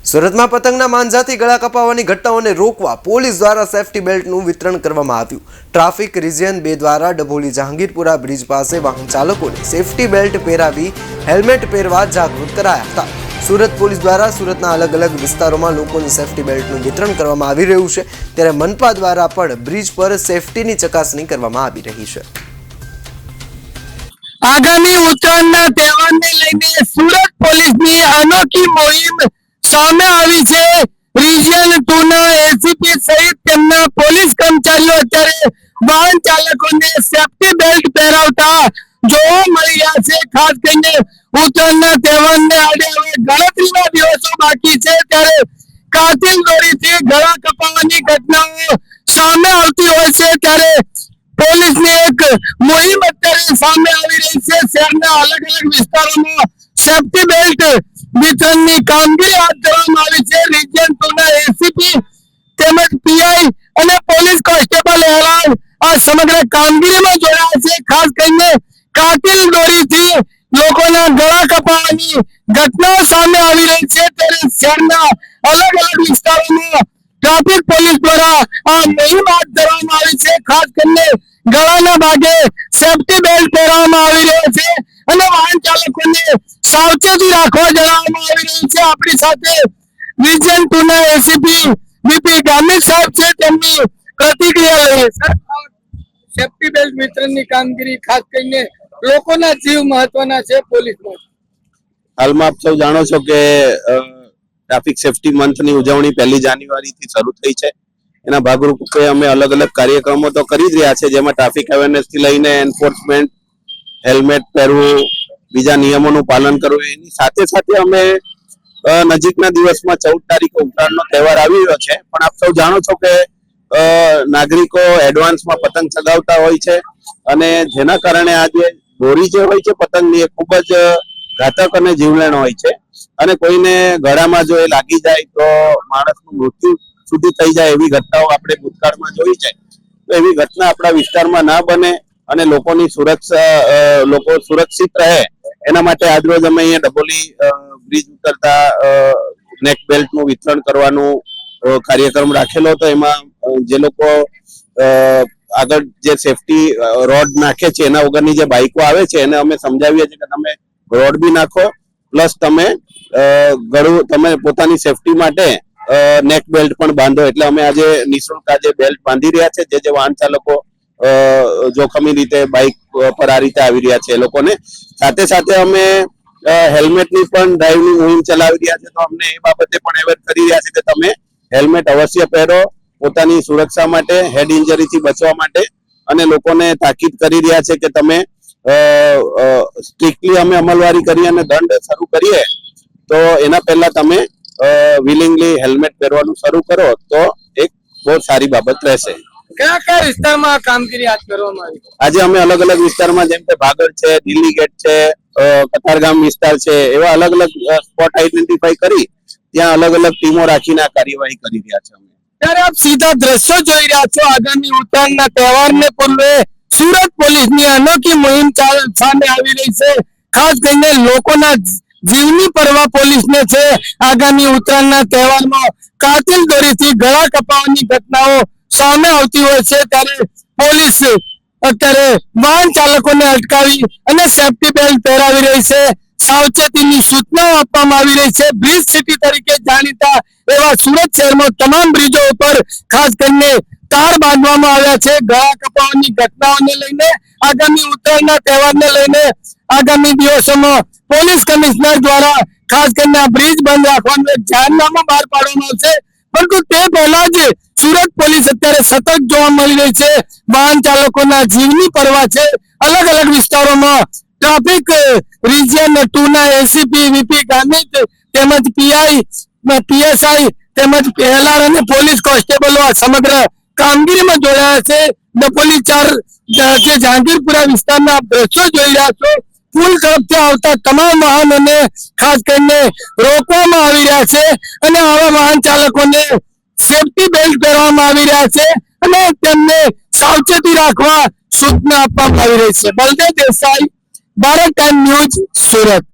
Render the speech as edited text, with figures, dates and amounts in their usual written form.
સુરતમાં પતંગના માંજાથી ગળા કપાવવાની ઘટનાઓને રોકવા પોલીસ દ્વારા સેફટી બેલ્ટનું વિતરણ કરવામાં આવ્યું। ટ્રાફિક રિજિયન 2 દ્વારા ડભોલી જહાંગીરપુરા બ્રિજ પાસે વાહન ચાલકોને સેફટી બેલ્ટ પહેરાવી હેલ્મેટ પહેરવા જાગૃત કરાયા હતા। સુરત પોલીસ દ્વારા સુરતના અલગ અલગ વિસ્તારોમાં લોકોને સેફટી બેલ્ટનું વિતરણ કરવામાં આવી રહ્યું છે, ત્યારે મનપા દ્વારા પણ બ્રિજ પર સેફટીની ચકાસણી કરવામાં આવી રહી છે। આગામી ઉત્તરાયણના તહેવારને લઈને સુરત પોલીસની અનોખી મુહિમ સામે આવી છે। રિજિયન 2 ના એસીપી સહિત તેમના પોલીસ કર્મચારીઓ અત્યારે વાહન ચાલકોને સેફટી બેલ્ટ પહેરાવતા જોવા મળી રહ્યા છે। ખાસ કરીને ઉત્તરાયણના તહેવારને આડે હવે ગણતરીના દિવસો બાકી છે, ત્યારે કાતિલ દોરીથી ગળા કપાવવાની ઘટનાઓ સામે આવતી હોય છે, ત્યારે પોલીસની એક મુહિમ અત્યારે સામે આવી રહી છે। શહેરના અલગ અલગ વિસ્તારોમાં સેફટી બેલ્ટ વિતરણની કામગીરી હાથ ધરવામાં આવી છે। રિજિયન 2 ના એસીપી તેમજ પીઆઈ અને પોલીસ કોન્સ્ટેબલ હેરાન આ સમગ્ર કામગીરીમાં જોડાયા છે। ખાસ કરીને કાતિલ દોરીથી લોકોના ગળા કપાવવાની ઘટનાઓ સામે આવી રહી છે, ત્યારે શહેરના અલગ અલગ વિસ્તારોમાં ટ્રાફિક પોલીસ દ્વારા આ મુહિમ હાથ ધરવામાં આવી છે। ખાસ કરીને ગળાના ભાગે સેફટી બેલ્ટ પહેરવામાં આવી રહ્યો છે અને વાહન ચાલકોને સાવચેતી રાખવા જણાવવામાં આવી રહ્યું છે। આપણી સાથે રિજિયન 2 ના એસીપી વીપી ગામિત સાહેબ છે, તેમની પ્રતિક્રિયા લઈએ। સેફટી બેલ્ટ વિતરણની કામગીરી ખાસ કરીને લોકોના જીવ મહત્વના છે પોલીસમાં। હાલમાં આપ સૌ જાણો છો કે ટ્રાફિક સેફટી મંથની ઉજવણી 1 જાન્યુઆરીથી શરૂ થઈ છે। એના ભાગરૂપે અમે અલગ અલગ કાર્યક્રમો તો કરી જ રહ્યા છે, જેમાં ટ્રાફિક અવેરનેસ થી લઈને એન્ફોર્સમેન્ટ, હેલ્મેટ પહેરવું, બીજા નિયમોનું પાલન કરવું, એની સાથે સાથે અમે નજીકના દિવસમાં 14 તારીખે ઉત્તરાયણનો તહેવાર આવી રહ્યો છે, પણ આપ સૌ જાણો છો કે નાગરિકો એડવાન્સમાં પતંગ ચગાવતા હોય છે અને જેના કારણે આ જે દોરી જે હોય છે પતંગની એ ખૂબ જ ઘાતક અને જીવલેણ હોય છે અને કોઈને ગળામાં જો એ લાગી જાય તો માણસનું મૃત્યુ સુધી થઈ જાય એવી ઘટનાઓ આપણે ભૂતકાળમાં જોઈ છે। તો એવી ઘટના આપણા વિસ્તારમાં ના બને અને લોકોની લોકો સુરક્ષિત રહે એના માટે આજરોજ અમે અહીંયા ડભોલી બ્રિજ ઉતરતા નેક બેલ્ટનું વિતરણ કરવાનું કાર્યક્રમ રાખેલો હતો। એમાં જે લોકો આગળ જે સેફટી રોડ નાખે છે એના વગરની જે બાઇકો આવે છે એને અમે સમજાવીએ છીએ કે તમે રોડ બી નાખો, પ્લસ તમે પોતાની સેફટી માટે નેક બેલ્ટ પણ બાંધો। એટલે અમે આજે નિઃશુલ્ક આજે બેલ્ટ બાંધી રહ્યા છે, જે વાહન ચાલકો જોખમી રીતે બાઇક પર આ રીતે આવી રહ્યા છે એ લોકોને। સાથે સાથે અમે હેલ્મેટની પણ ડ્રાઈવની મુહિમ ચલાવી રહ્યા છે, તો અમને એ બાબતે પણ અવેર કરી રહ્યા છે કે તમે હેલ્મેટ અવશ્ય પહેરો પોતાની સુરક્ષા માટે, હેડ ઇન્જરીથી બચવા માટે, અને લોકોને તાકીદ કરી રહ્યા છે કે તમે સ્ટ્રિક્ટલી અમે અમલવારી કરી અને દંડ શરૂ કરીએ તો એના પહેલા તમે વિલિંગલી હેલ્મેટ પહેરવાનું શરૂ કરો તો એક બહુ સારી બાબત રહેશે। કયા કયા વિસ્તારમાં કામગીરી હાથ ધરવામાં આવી? આજે અમે અલગ અલગ વિસ્તારમાં જેમ કે ભાગળ છે, દિલ્હી ગેટ છે, કતારગામ વિસ્તાર છે, એવા અલગ અલગ સ્પોટ આઈડેન્ટિફાઈ કરી ત્યાં અલગ અલગ ટીમો રાખીને આ કાર્યવાહી કરી રહ્યા છે। ત્યારે આપ સીધા દ્રશ્યો જોઈ રહ્યા છો। આગામી ઉત્તરાયણના તહેવારને પૂર્વે સુરત પોલીસની અનોખી મુહિમ સામે આવી રહી છે। ખાસ કરીને લોકોના જીવની પરવા પોલીસને છે। આગામી ઉત્તરાયણના તહેવારમાં કાતિલ દોરીથી ગળા કપાવવાની ઘટનાઓ સામે આવતી હોય છે, ત્યારે પોલીસ અત્યારે વાહન ચાલકોને અટકાવી અને સેફટી બેલ્ટ પહેરાવી રહી છે। સાવચેતીની સૂચનાઓ આપવામાં આવી રહી છે। બ્રિજ સિટી તરીકે જાણીતા એવા સુરત શહેરમાં તમામ બ્રિજો ઉપર ખાસ કરીને તાર બાંધવામાં આવ્યા છે। ગળા કપાવવાની ઘટનાઓને લઈને આગામી ઉત્તરાયણના તહેવારને લઈને આગામી દિવસોમાં પોલીસ કમિશનર દ્વારા ખાસ કરીને આ બ્રિજ બંધ રાખવાનું એક જાહેરનામું બહાર પાડવામાં આવશે, પરંતુ તે પહેલા જ સુરત પોલીસ અત્યારે સતત જોવા મળી રહી છે। વાહન ચાલકોના જીવની પરવા છે। અલગ અલગ વિસ્તારોમાં ટ્રાફિક રિજિયન 2 ના એસીપી વીપી ગામિત તેમજ પીઆઈ, પીએસઆઈ તેમજ એલઆર અને પોલીસ કોન્સ્ટેબલો આ સમગ્ર કામગીરીમાં જોડાયા છે। ડભોલી 4 જે જહાંગીરપુરા વિસ્તારના દ્રશ્યો જોઈ રહ્યા છો, પુલ તરફથી આવતા તમામ વાહનોને ખાસ કરીને રોકવામાં આવી રહ્યા છે અને આવા વાહન ચાલકોને સેફટી બેલ્ટ પહેરવામાં આવી રહ્યા છે અને તેમને સાવચેતી રાખવા સૂચના આપવામાં આવી રહી છે। Baldev Desai, Bharat time news, Surat.